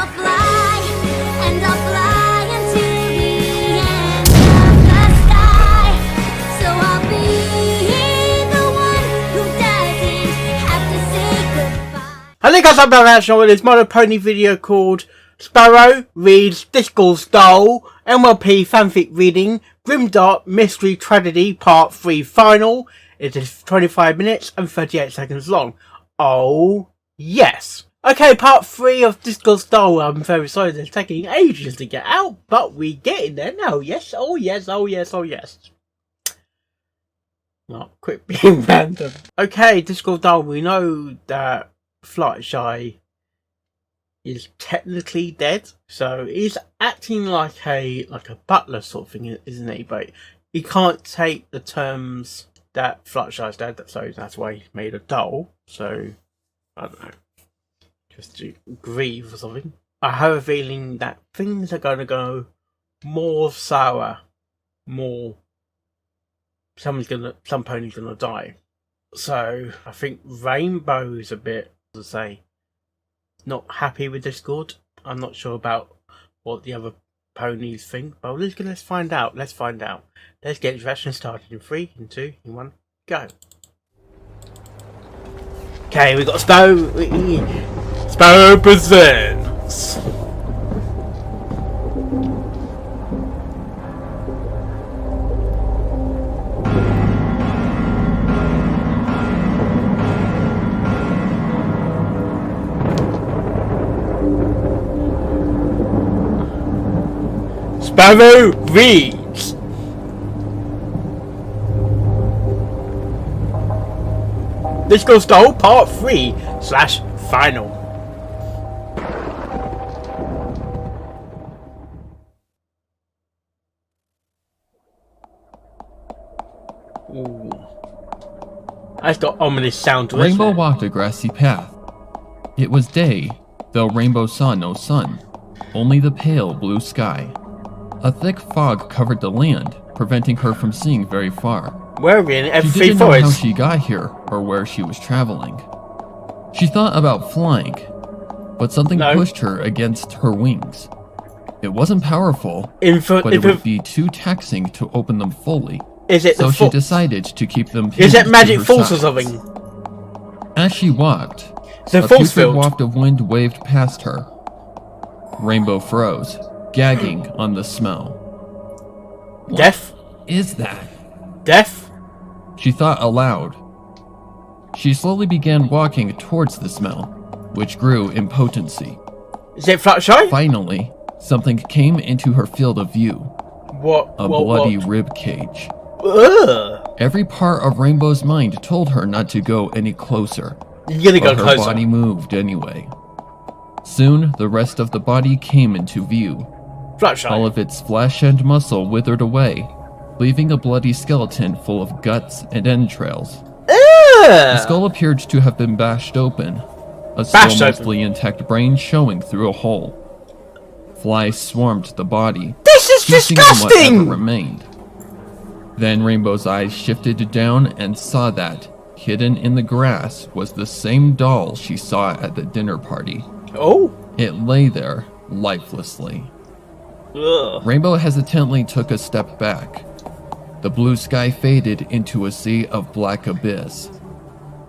I'll fly, and I'll fly into the end of the sky. So I'll be the one who doesn't have to say goodbye. Hello guys, I'm back with this My Little Pony video called Sparrow reads Discord's Doll, MLP fanfic reading, GRIMDARK Mystery Tragedy Part 3 Final. It is 25 minutes and 38 seconds long. Oh, yes. Okay, Part 3 of Discord's Doll. I'm very sorry it's taking ages to get out, but we get in there now. Yes, oh yes, oh yes, oh yes. Not quit being random. Okay, Discord's Doll, we know that Fluttershy is technically dead, so he's acting like a butler sort of thing, isn't he? But he can't take the terms that Fluttershy's dead, so that's why he made a doll. So I don't know, just to grieve or something. I have a feeling that things are going to go more sour, some pony's gonna die. So I think Rainbow's a bit, to say, not happy with Discord. I'm not sure about what the other ponies think, but let's find out. Let's get the reaction started in 3, 2, 1, go. Okay, we got Sparrow. Sparrow presents. Sparrow reads. Discord's Doll Part 3/Final. Ooh. That's got ominous sound to it. Rainbow walked a grassy path. It was day, though Rainbow saw no sun, only the pale blue sky. A thick fog covered the land, preventing her from seeing very far. We're in every She didn't know forest. how she got here or where she was traveling. She thought about flying, but something pushed her against her wings. It wasn't powerful, but it would be too taxing to open them fully. So she decided to keep them pinned. Is it magic to her force or sides. something? As she walked, It's a a force putrid field. waft of wind waved past her. Rainbow froze, gagging on the smell. Death? What is that? Death? She thought aloud. She slowly began walking towards the smell, which grew in potency. Is it Fluttershy? Finally, something came into her field of view. What? A bloody rib cage. Ugh. Every part of Rainbow's mind told her not to go any closer. You're gonna go But closer. her body moved anyway. Soon, the rest of the body came into view. Fluttershy. All of its flesh and muscle withered away, leaving a bloody skeleton full of guts and entrails. The skull appeared to have been bashed open, a still mostly intact brain showing through a hole. Flies swarmed the body. This is disgusting! Whatever remained. Then Rainbow's eyes shifted down and saw that, hidden in the grass, was the same doll she saw at the dinner party. Oh. It lay there, lifelessly. Ugh. Rainbow hesitantly took a step back. The blue sky faded into a sea of black abyss.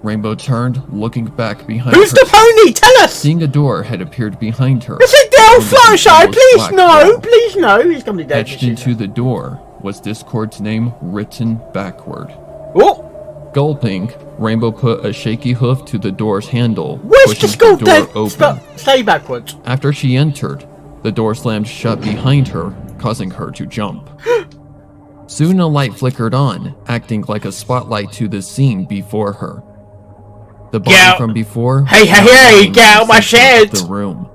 Rainbow turned, looking back behind her. Who's the pony? Tell us! Seeing a door had appeared behind her. Is it Del Fluttershy? Please no! Please no! He's gonna be dead. Etched into the door was Discord's name written backward. Oh! Gulping, Rainbow put a shaky hoof to the door's handle, Where's pushing Discord the door dead? open. Stay backwards. After she entered, the door slammed shut behind her, causing her to jump. Soon a light flickered on, acting like a spotlight to the scene before her. The body from before... Hey, get out my shed! The room.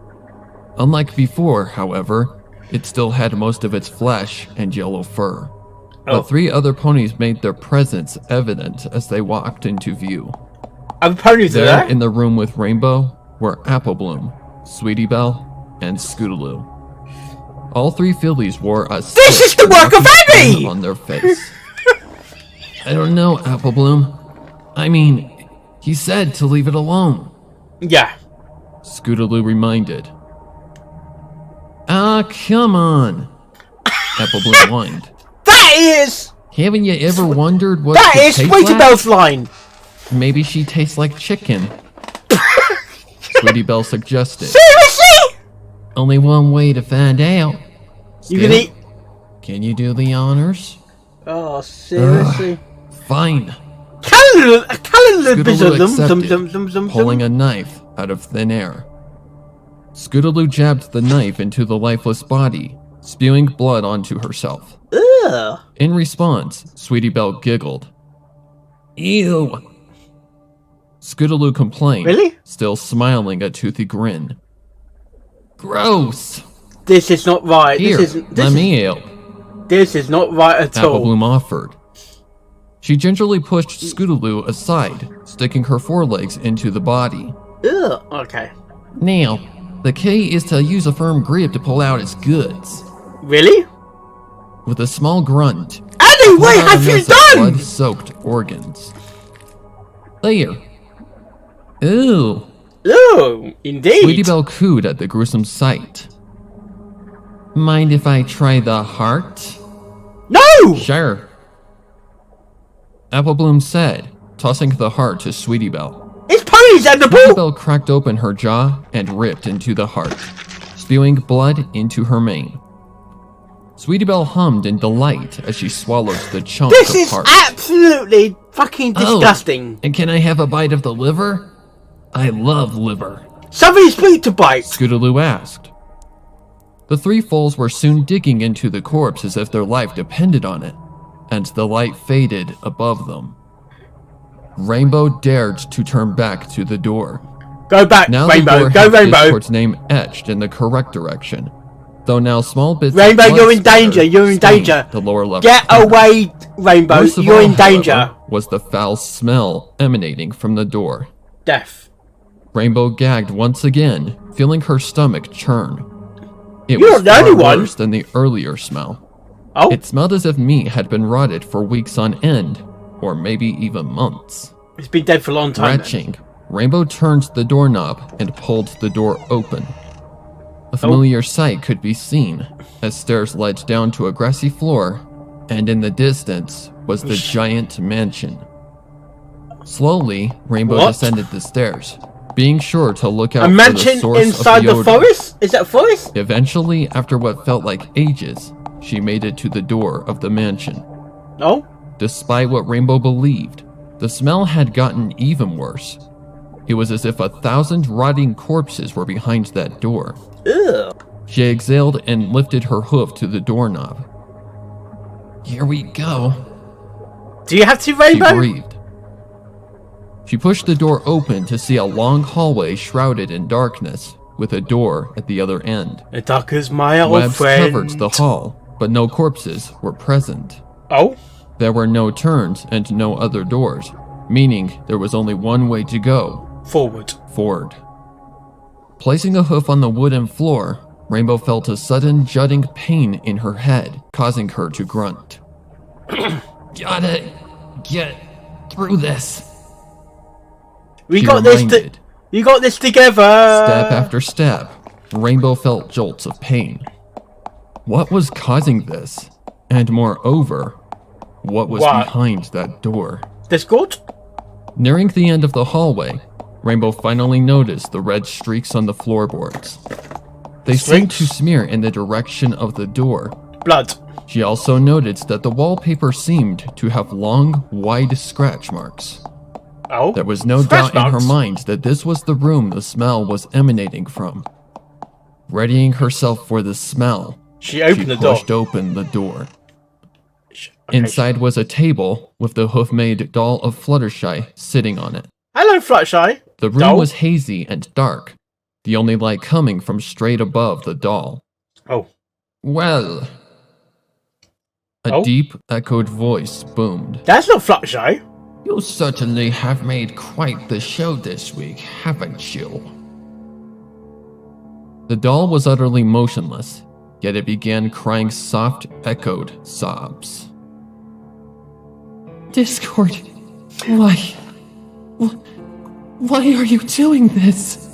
Unlike before, however, it still had most of its flesh and yellow fur. But 3 other ponies made their presence evident as they walked into view. Other ponies there? In the room with Rainbow were Applebloom, Sweetie Belle, and Scootaloo. All 3 fillies wore a This is the work of Abby! On their face. I don't know, Applebloom. I mean, he said to leave it alone. Yeah. Scootaloo reminded. Ah, come on. Apple Bloom whined. That is... Haven't you ever wondered what That she is tastes Sweetie like? Belle's line. Maybe she tastes like chicken. Sweetie Belle suggested. Seriously? Only one way to find out. You can eat... Can you do the honors? Oh, seriously? Fine. Scootaloo accepted, pulling a knife out of thin air. Scootaloo jabbed the knife into the lifeless body, spewing blood onto herself. Ugh. In response, Sweetie Belle giggled. Ew. Scootaloo complained, Really? still smiling a toothy grin. Gross. This is not right. Here, let me help. This is not right at all. Apple Bloom offered. She gingerly pushed Scootaloo aside, sticking her forelegs into the body. Ugh. Okay. Now, the key is to use a firm grip to pull out its goods. Really? With a small grunt, Annie, what pulled out a have you mess of done? blood-soaked organs. There. Ooh. Oh, indeed. Sweetie Belle cooed at the gruesome sight. Mind if I try the heart? No! Sure. Apple Bloom said, tossing the heart to Sweetie Belle. It's ponies and the Sweetie ball! Belle cracked open her jaw and ripped into the heart, spewing blood into her mane. Sweetie Belle hummed in delight as she swallowed the chunk This of is heart. absolutely fucking disgusting. Oh, and can I have a bite of the liver? I love liver. Somebody's sweet to bite. Scootaloo asked. The three foals were soon digging into the corpse as if their life depended on it, and the light faded above them. Rainbow dared to turn back to the door. Go back, Now Rainbow. the door Go, had Rainbow. Discord's name etched in the correct direction, though now small bits Rainbow, of blood you're in danger. splattered You're in stained danger. the lower left Get corner. away, Rainbow. Worst of You're all, in danger. however, was the foul smell emanating from the door. Death. Rainbow gagged once again, feeling her stomach churn. It You're was the only far one. worse than the earlier smell. Oh, It smelled as if meat had been rotted for weeks on end, or maybe even months. it's been dead for a long time. then. Retching, Rainbow turned the doorknob and pulled the door open. A familiar sight could be seen, as stairs led down to a grassy floor, and in the distance was the giant mansion. Slowly, Rainbow What? descended the stairs, being sure to look out A for the mansion source inside of the the odor. forest? Is that forest? Eventually, after what felt like ages, she made it to the door of the mansion. Oh, Despite what Rainbow believed, the smell had gotten even worse. It was as if 1,000 rotting corpses were behind that door. ugh. She exhaled and lifted her hoof to the doorknob. Here we go, Do you have to, she Rainbow? breathed. She pushed the door open to see a long hallway shrouded in darkness, with a door at the other end. The dark is my old Webs friend. covered the hall, but no corpses were present. Oh, There were no turns and no other doors, meaning there was only one way to go, forward. forward. Placing a hoof on the wooden floor, Rainbow felt a sudden jutting pain in her head, causing her to grunt. Gotta get through this. We She got this. reminded. You got this together. Step after step, Rainbow felt jolts of pain. What was causing this? And moreover, what was What? behind that door? Discord? Nearing the end of the hallway, Rainbow finally noticed the red streaks on the floorboards. They seemed to Streaks? smear in the direction of the door. Blood. She also noticed that the wallpaper seemed to have long, wide scratch marks. Oh, There was no scratch doubt in her marks. mind that this was the room the smell was emanating from. Readying herself for the smell, She opened she the door. pushed open the door. Okay. Inside was a table with the hoof-made doll of Fluttershy sitting on it. Hello, Fluttershy. The room Doll? was hazy and dark, the only light coming from straight above the doll. Oh, Well... A Oh? deep, echoed voice boomed. that's not Fluttershy. You certainly have made quite the show this week, haven't you? The doll was utterly motionless, yet it began crying soft, echoed sobs. Discord, why are you doing this?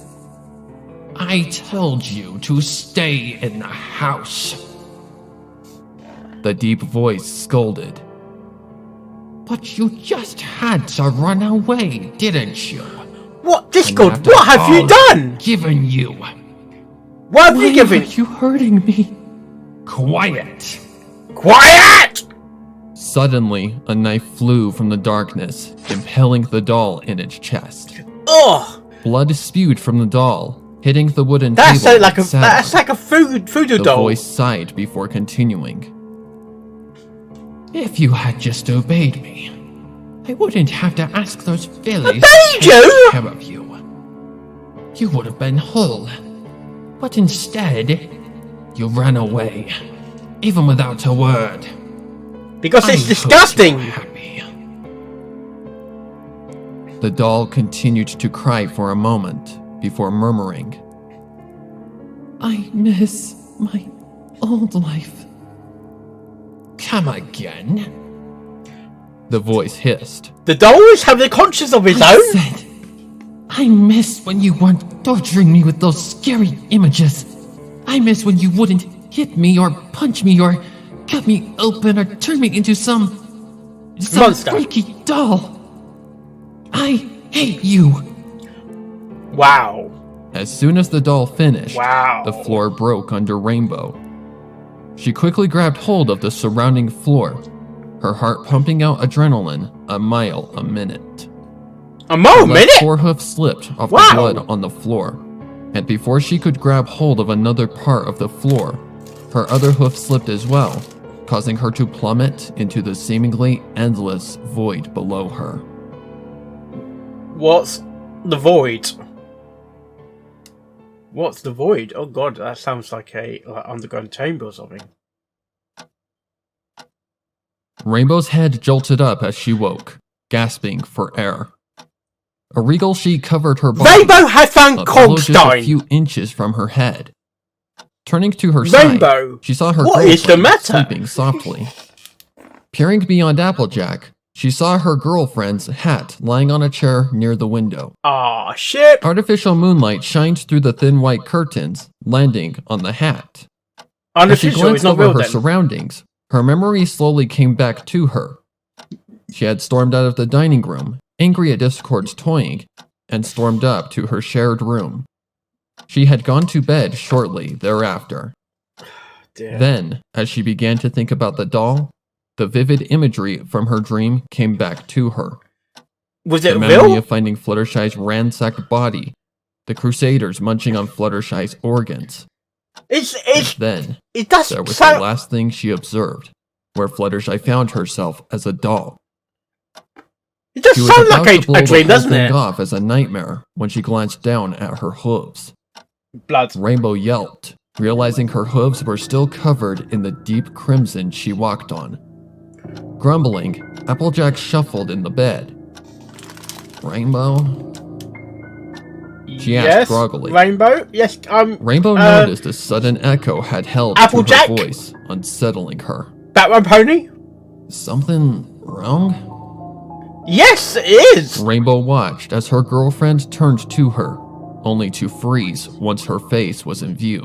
I told you to stay in the house. The deep voice scolded. But you just had to run away, didn't you? What, Discord? What have you done? Given you. What have you given? Why are you hurting me? Quiet. Quiet! Suddenly, a knife flew from the darkness, impaling the doll in its chest. Ugh! Blood spewed from the doll, hitting the wooden That's table. that's like a voodoo The doll. voice sighed before continuing. If you had just obeyed me, I wouldn't have to ask those fillies to take care of you. You would have been whole. But instead, you ran away, even without a word. Because it's I disgusting! hope you are happy. The doll continued to cry for a moment before murmuring, I miss my old life. Come again? The voice hissed. The doll is having a conscience of his own? Said, I miss when you weren't torturing me with those scary images. I miss when you wouldn't hit me or punch me or cut me open or turn me into some Monster. freaky doll. I hate you. Wow. As soon as the doll finished, Wow. the floor broke under Rainbow. She quickly grabbed hold of the surrounding floor, her heart pumping out adrenaline a mile a minute. A mile a minute? 4 hoofs slipped off Wow. the blood on the floor, and before she could grab hold of another part of the floor, her other hoof slipped as well, causing her to plummet into the seemingly endless void below her. What's the void? What's the void? Oh god, that sounds like a underground chamber or something. Rainbow's head jolted up as she woke, gasping for air. A regal sheet covered her body. Rainbow has found a pillow just a Kogstein! few inches from her head. Turning to her Rainbow, side, she saw her what is the girlfriend matter? sleeping softly. Peering beyond Applejack, she saw her girlfriend's hat lying on a chair near the window. Ah, shit! Artificial moonlight shined through the thin white curtains, landing on the hat. As she Unofficial, glanced it's not over real her then. surroundings, her memory slowly came back to her. She had stormed out of the dining room, angry at Discord's toying, and stormed up to her shared room. She had gone to bed shortly thereafter. Dear. Then, as she began to think about the doll, the vivid imagery from her dream came back to her. Was The it memory real? of finding Fluttershy's ransacked body, the Crusaders munching on Fluttershy's organs. It's Then, it does there was the sound. last thing she observed, where Fluttershy found herself as a doll. It does She was sound about like to blow a the dream, whole doesn't thing it? off as a nightmare when she glanced down at her hooves. Blood. Rainbow yelped, realizing her hooves were still covered in the deep crimson she walked on. Grumbling, Applejack shuffled in the bed. Rainbow? She asked Yes, groggily. Rainbow. Yes, Rainbow noticed a sudden echo had held Applejack? to her voice, unsettling her. Batman Pony. Something wrong? Yes, it is. Rainbow watched as her girlfriend turned to her, only to freeze once her face was in view.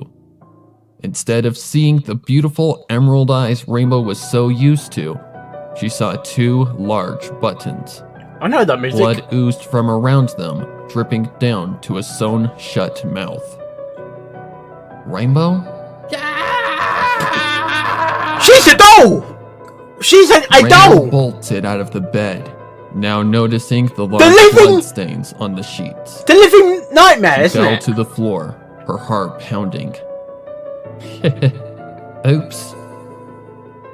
Instead of seeing the beautiful emerald eyes Rainbow was so used to, she saw 2 large buttons. I know that music. Blood oozed from around them, dripping down to a sewn-shut mouth. Rainbow? She's a doll. She's a Rainbow doll. bolted out of the bed, now noticing the large living- blood stains on the sheets. The living nightmare, She isn't fell it? to the floor, her heart pounding. Oops.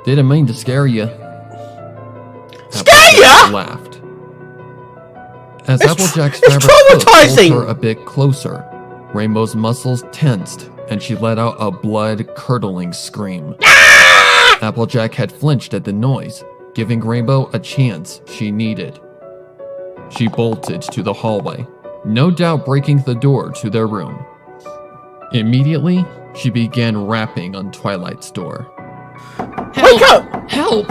Didn't mean to scare you. Scare ya? Laughed. As It's Applejack's it's fabric hook traumatizing! pulled her a bit closer, Rainbow's muscles tensed, and she let out a blood-curdling scream. Applejack had flinched at the noise, giving Rainbow a chance she needed. She bolted to the hallway, no doubt breaking the door to their room. Immediately, she began rapping on Twilight's door. Wake up! Help!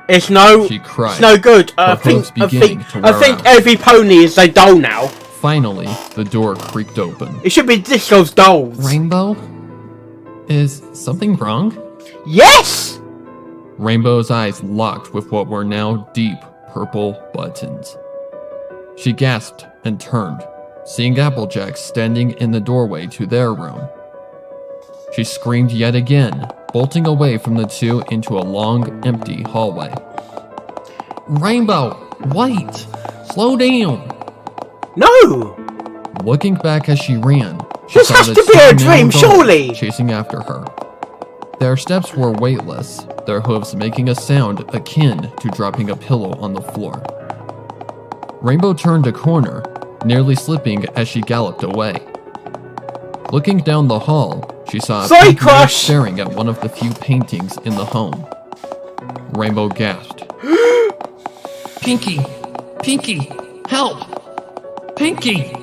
It's no. She cried. It's no good. I Her hooves think beginning to wear every out. pony is a doll now. Finally, the door creaked open. It should be Disco's dolls. Rainbow? Is something wrong? Yes! Rainbow's eyes locked with what were now deep purple buttons. She gasped and turned, seeing Applejack standing in the doorway to their room. She screamed yet again, bolting away from the two into a long, empty hallway. Rainbow, wait! Slow down! No! Looking back as she ran, she This saw has the to be a two dream, male dogs surely! chasing after her. Their steps were weightless, their hooves making a sound akin to dropping a pillow on the floor. Rainbow turned a corner, nearly slipping as she galloped away. Looking down the hall, she saw a Sorry, pink mouse Crush! staring at one of the few paintings in the home. Rainbow gasped. Pinkie! Pinkie! Help! Pinkie!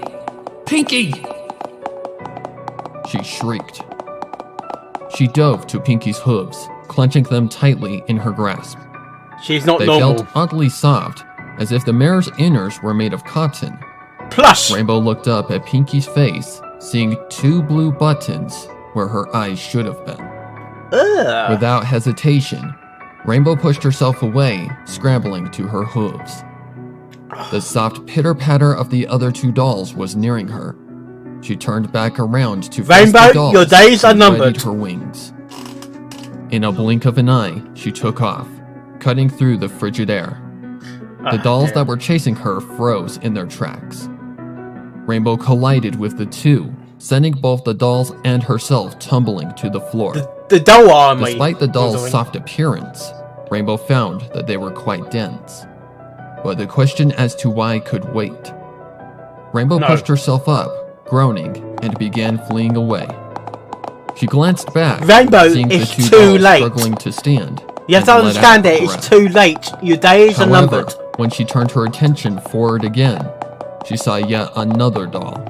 Pinkie! She shrieked. She dove to Pinkie's hooves, clenching them tightly in her grasp. She's not They normal. felt oddly soft, as if the mare's innards were made of cotton. Plush! Rainbow looked up at Pinkie's face, seeing two blue buttons where her eyes should have been. Ugh. Without hesitation, Rainbow pushed herself away, scrambling to her hooves. The soft pitter-patter of the other two dolls was nearing her. She turned back around to face Rainbow, the dolls your days are and numbered. readied her wings. In a blink of an eye, she took off, cutting through the frigid air. The dolls that were chasing her froze in their tracks. Rainbow collided with the two, sending both the dolls and herself tumbling to the floor. The doll army. Despite the dolls' soft appearance, Rainbow found that they were quite dense. But the question as to why could wait. Rainbow No. pushed herself up, groaning, and began fleeing away. She glanced back, Rainbow, seeing the it's two too dolls late. struggling to stand. You have to and let out understand a it, it's breath. too late. Your days are However, numbered. when she turned her attention forward again, she saw yet another doll.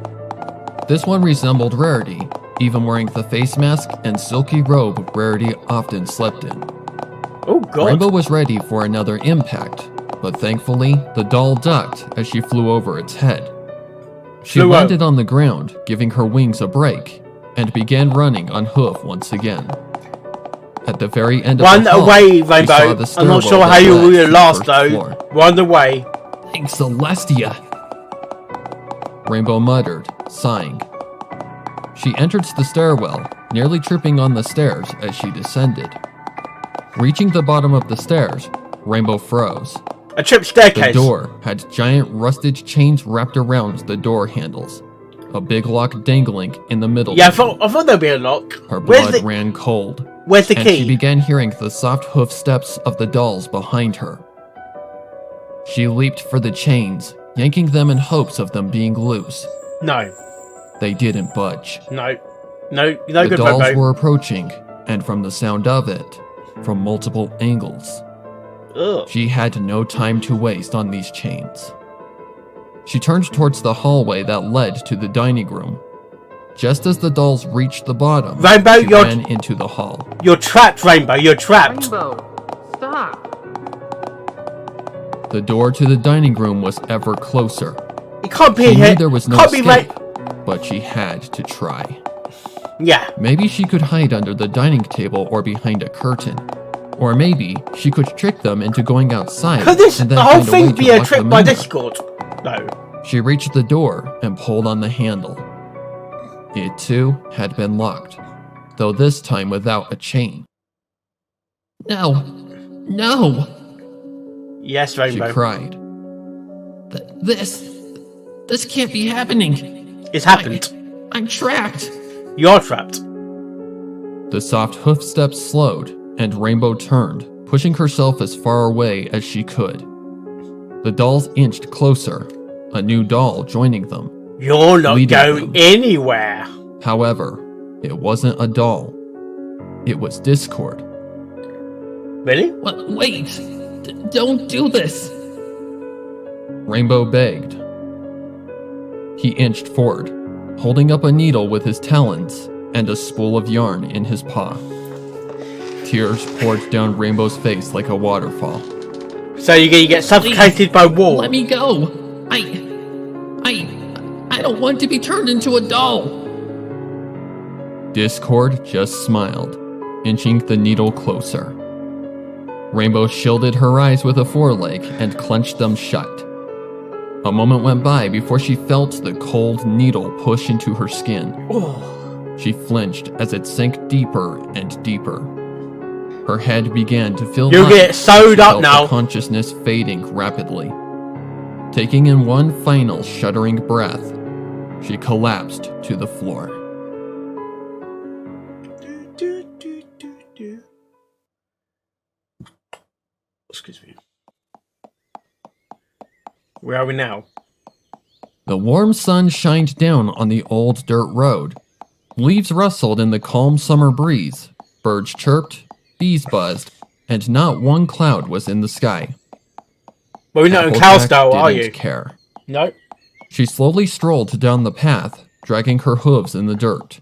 This one resembled Rarity, even wearing the face mask and silky robe Rarity often slept in. Oh god. Rainbow was ready for another impact, but thankfully, the doll ducked as she flew over its head. She Flew landed on the ground, giving her wings a break, and began running on hoof once again. At the very end of Run the hall, away, she saw Rainbow. the I'm not stairwell sure how that you led to will the last first though. floor. Run away. Thanks, Celestia! Rainbow muttered, sighing. She entered the stairwell, nearly tripping on the stairs as she descended. Reaching the bottom of the stairs, Rainbow froze. A trip The staircase. door had giant rusted chains wrapped around the door handles, a big lock dangling in the middle. Yeah, I of them. thought there'd be a lock. Her Where's blood the ran cold, Where's the and she key? began hearing the soft hoof steps of the dolls behind her. She leaped for the chains, yanking them in hopes of them being loose. No. They didn't budge. No. No The good, dolls Rainbow. were approaching, and from the sound of it, from multiple angles, Ugh. she had no time to waste on these chains. She turned towards the hallway that led to the dining room. Just as the dolls reached the bottom, Rainbow, she you're- ran into the hall. You're trapped, Rainbow. You're trapped. Rainbow, stop! The door to the dining room was ever closer. It can't be She here. knew there was no can't be escape, but she had to try. Yeah. Maybe she could hide under the dining table or behind a curtain. Or maybe she could trick them into going outside. Could this and then the whole find a way thing to be a lock trick them by in there. Discord? No. She reached the door and pulled on the handle. It too had been locked, though this time without a chain. No! No! Yes, She Rainbow. cried. This can't be happening. It's happened. I'm trapped. You're trapped. The soft hoof steps slowed, and Rainbow turned, pushing herself as far away as she could. The dolls inched closer, a new doll joining them. You're not Leading going them. anywhere. However, it wasn't a doll. It was Discord. Really? Wait! Don't do this! Rainbow begged. He inched forward, holding up a needle with his talons and a spool of yarn in his paw. Tears poured down Rainbow's face like a waterfall. So you're gonna get suffocated by war. Let me go! don't want to be turned into a doll. Discord just smiled, inching the needle closer. Rainbow shielded her eyes with a foreleg and clenched them shut. A moment went by before she felt the cold needle push into her skin. She flinched as it sank deeper and deeper. Her head began to feel You'll light. get sewed She up felt now. the consciousness fading rapidly. Taking in one final shuddering breath, she collapsed to the floor. Excuse me. Where are we now? The warm sun shined down on the old dirt road. Leaves rustled in the calm summer breeze. Birds chirped, bees buzzed, and not one cloud was in the sky. Well, you're not in Applejack Cowstyle, are didn't you? care. No. She slowly strolled down the path, dragging her hooves in the dirt.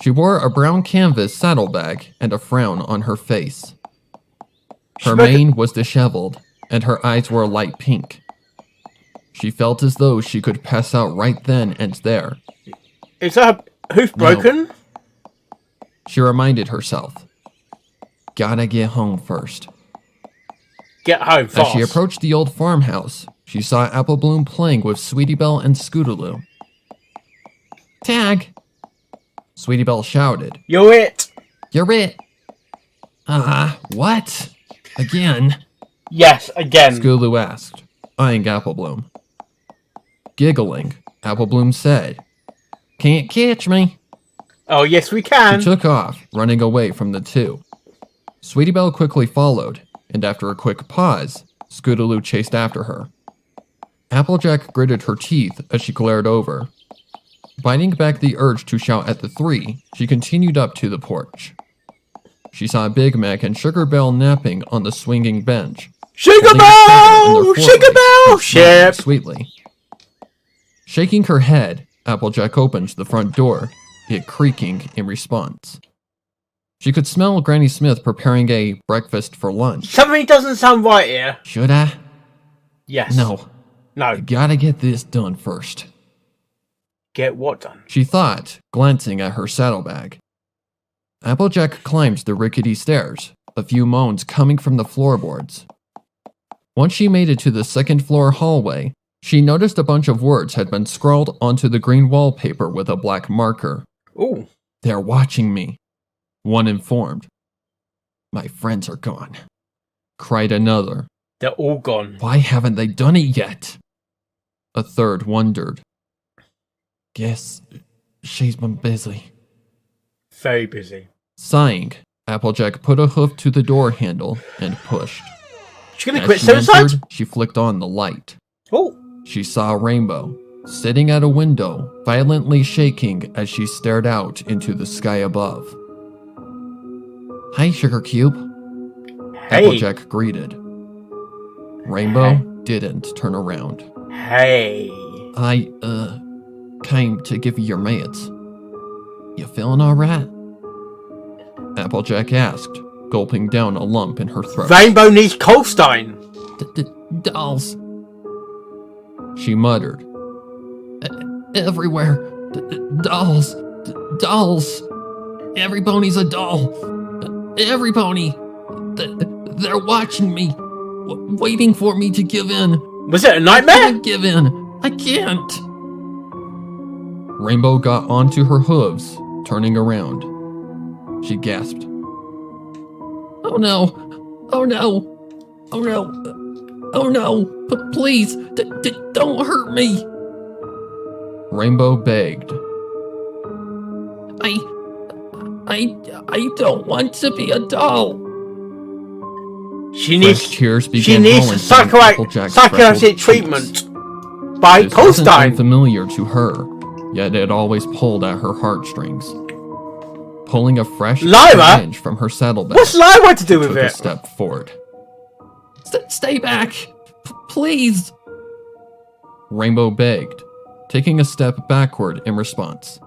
She wore a brown canvas saddlebag and a frown on her face. Her mane was disheveled, and her eyes were a light pink. She felt as though she could pass out right then and there. Is her hoof broken? No. She reminded herself. Gotta get home first. Get home fast. As she approached the old farmhouse, she saw Apple Bloom playing with Sweetie Belle and Scootaloo. Tag! Sweetie Belle shouted. You're it! You're it! What? Again? Yes, again. Scootaloo asked, eyeing Apple Bloom. Giggling, Apple Bloom said, Can't catch me. Oh, yes, we can. She took off, running away from the two. Sweetie Belle quickly followed, and after a quick pause, Scootaloo chased after her. Applejack gritted her teeth as she glared over. Biting back the urge to shout at the three, she continued up to the porch. She saw Big Mac and Sugar Belle napping on the swinging bench. Sugar Belle! Sugar Belle! Ship! Sweetly. Shaking her head, Applejack opened the front door, it creaking in response. She could smell Granny Smith preparing a breakfast for lunch. Something doesn't sound right here. Should I? Yes. No. No. I gotta get this done first. Get what done? She thought, glancing at her saddlebag. Applejack climbed the rickety stairs, a few moans coming from the floorboards. Once she made it to the second floor hallway, she noticed a bunch of words had been scrawled onto the green wallpaper with a black marker. Ooh. They're watching me, one informed. My friends are gone, cried another. They're all gone. Why haven't they done it yet? A third wondered. Guess she's been busy. Very busy. Sighing, Applejack put a hoof to the door handle and pushed. She's gonna As quit she suicide? entered, she flicked on the light. Oh. She saw Rainbow, sitting at a window, violently shaking as she stared out into the sky above. Hi, Sugar Cube. Hey. Applejack greeted. Rainbow didn't turn around. Hey. I, came to give you your meds. You feeling alright? Applejack asked, gulping down a lump in her throat. Rainbow needs Colstein. Dolls. She muttered. Everywhere. Dolls. Dolls. Every pony's a doll. Every pony. They're watching me. Waiting for me to give in. Was it a I nightmare? can't give in. I can't. Rainbow got onto her hooves, turning around. She gasped. Oh no. Oh no. Oh no. Oh no. Please, don't hurt me. Rainbow begged. I don't want to be a doll. She needs tears she began needs rolling down Applejack's psychiatric freckled treatment cheeks. by This wasn't Colstein. unfamiliar to her, yet it always pulled at her heartstrings. Pulling a fresh Lyra? syringe from her saddlebag, What's Lyra to do with took a it? step forward. Stay back, please. Rainbow begged, taking a step backward in response.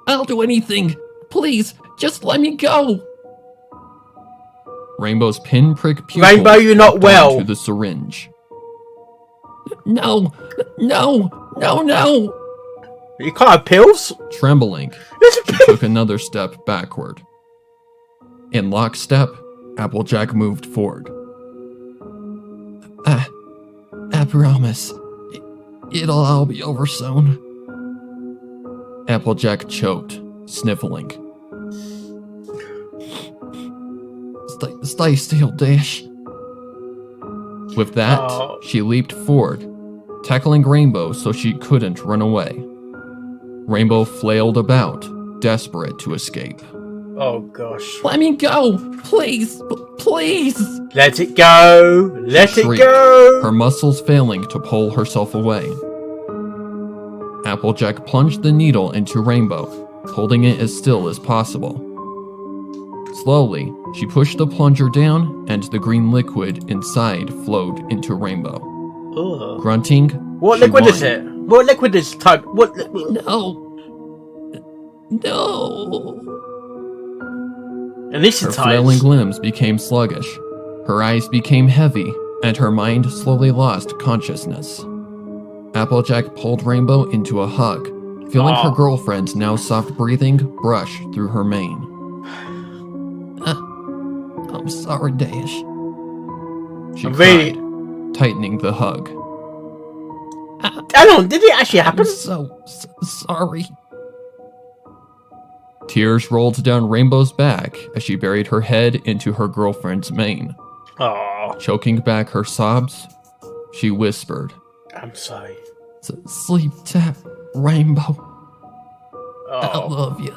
I'll do anything. Please, just let me go. Rainbow's pinprick pupil Rainbow, you're not hooked well. onto the syringe. No, No, no! You can't have pills? Trembling, she took another step backward. In lockstep, Applejack moved forward. I promise. It'll all be over soon. Applejack choked, sniffling. Stay still, Dash. With that, she leaped forward, tackling Rainbow so she couldn't run away. Rainbow flailed about, desperate to escape. Oh gosh. Let me go! Please! Please! Let it go! Let it go! Her muscles failing to pull herself away. Applejack plunged the needle into Rainbow, holding it as still as possible. Slowly, she pushed the plunger down, and the green liquid inside flowed into Rainbow. Ugh. Grunting, what she liquid won. is it? What liquid is type? What? No. And this Her is flailing limbs became sluggish, her eyes became heavy, and her mind slowly lost consciousness. Applejack pulled Rainbow into a hug, feeling her girlfriend's now soft breathing brush through her mane. I'm sorry, Dash. She cried, tightening the hug. Hang on, did it actually happen? I'm so sorry. Tears rolled down Rainbow's back as she buried her head into her girlfriend's mane. Oh, Choking back her sobs, she whispered, I'm sorry. Sleep tap, Rainbow. Oh, I love you.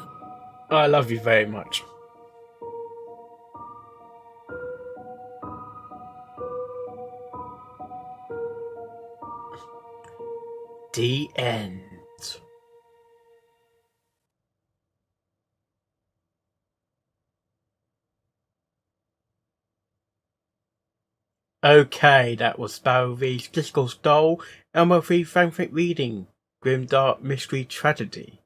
I love you very much. The end. Okay, that was Sparrow v's Discourse Doll, MLP Fanfic reading, Grimdark Mystery Tragedy.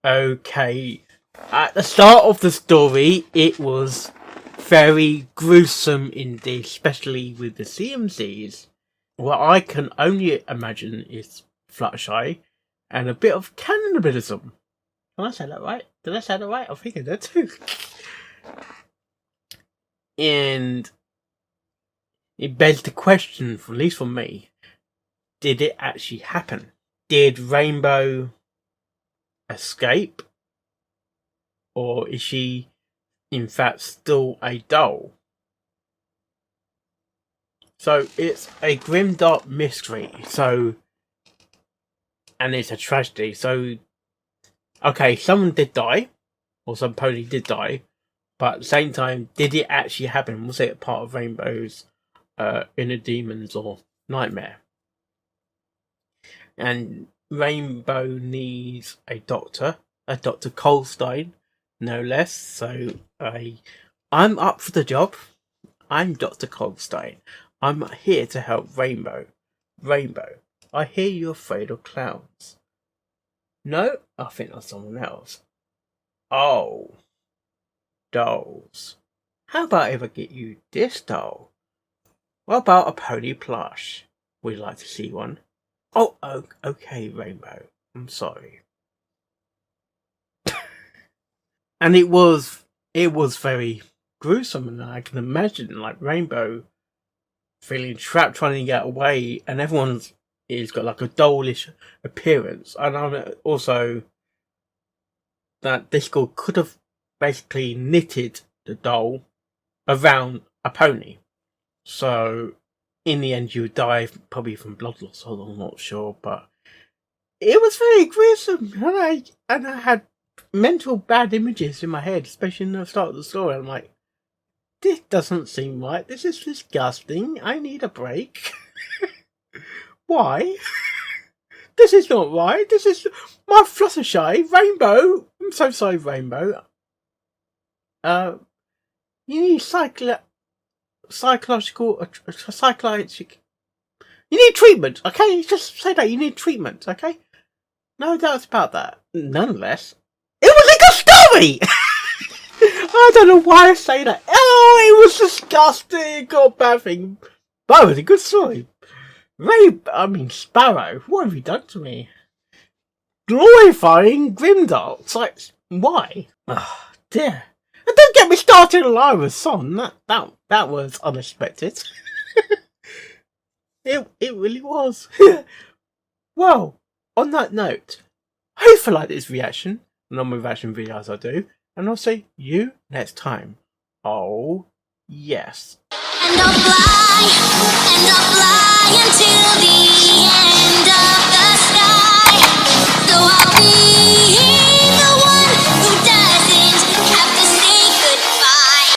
Okay, at the start of the story, it was very gruesome indeed, especially with the CMCs. What I can only imagine is Fluttershy and a bit of cannibalism. Can I say that right? Did I say that right? I think I did too. And it begs the question, at least for me, did it actually happen? Did Rainbow escape? Or is she, in fact, still a doll? So, it's a grimdark mystery, and it's a tragedy, okay, someone did die, or some pony did die, but at the same time, did it actually happen? Was it part of Rainbow's inner demons or nightmare? And Rainbow needs a Dr. Colstein, no less. So I'm up for the job. I'm Dr. Colstein. I'm here to help Rainbow. Rainbow, I hear you're afraid of clowns. No, I think that's someone else. Oh. Dolls. How about if I get you this doll? What about a pony plush? Would you like to see one? Oh, okay, Rainbow. I'm sorry. And it was very gruesome, and I can imagine like Rainbow feeling trapped, trying to get away, and everyone's got like a dollish appearance. And I'm also that this girl could have basically knitted the doll around a pony. So, in the end, you would die probably from blood loss, I'm not sure, but it was very gruesome, and I had mental bad images in my head, especially in the start of the story. I'm like, this doesn't seem right, this is disgusting, I need a break. Why? This is not right, this is my Fluttershy, Rainbow, I'm so sorry, Rainbow. You need psychological, you need treatment, okay? Just say that, you need treatment, okay? No doubts about that. Nonetheless, it was a good story! I don't know why I say that. Oh, it was disgusting, got a bad thing. But it was a good story. Sparrow, what have you done to me? Glorifying GRIMDARK. It's like, why? Oh, dear. And don't get me started on Ira's song. That was unexpected. It really was. Well, on that note, I hope you like this reaction, and on my reaction videos I do, and I'll see you next time. Oh, yes. And I'll fly into the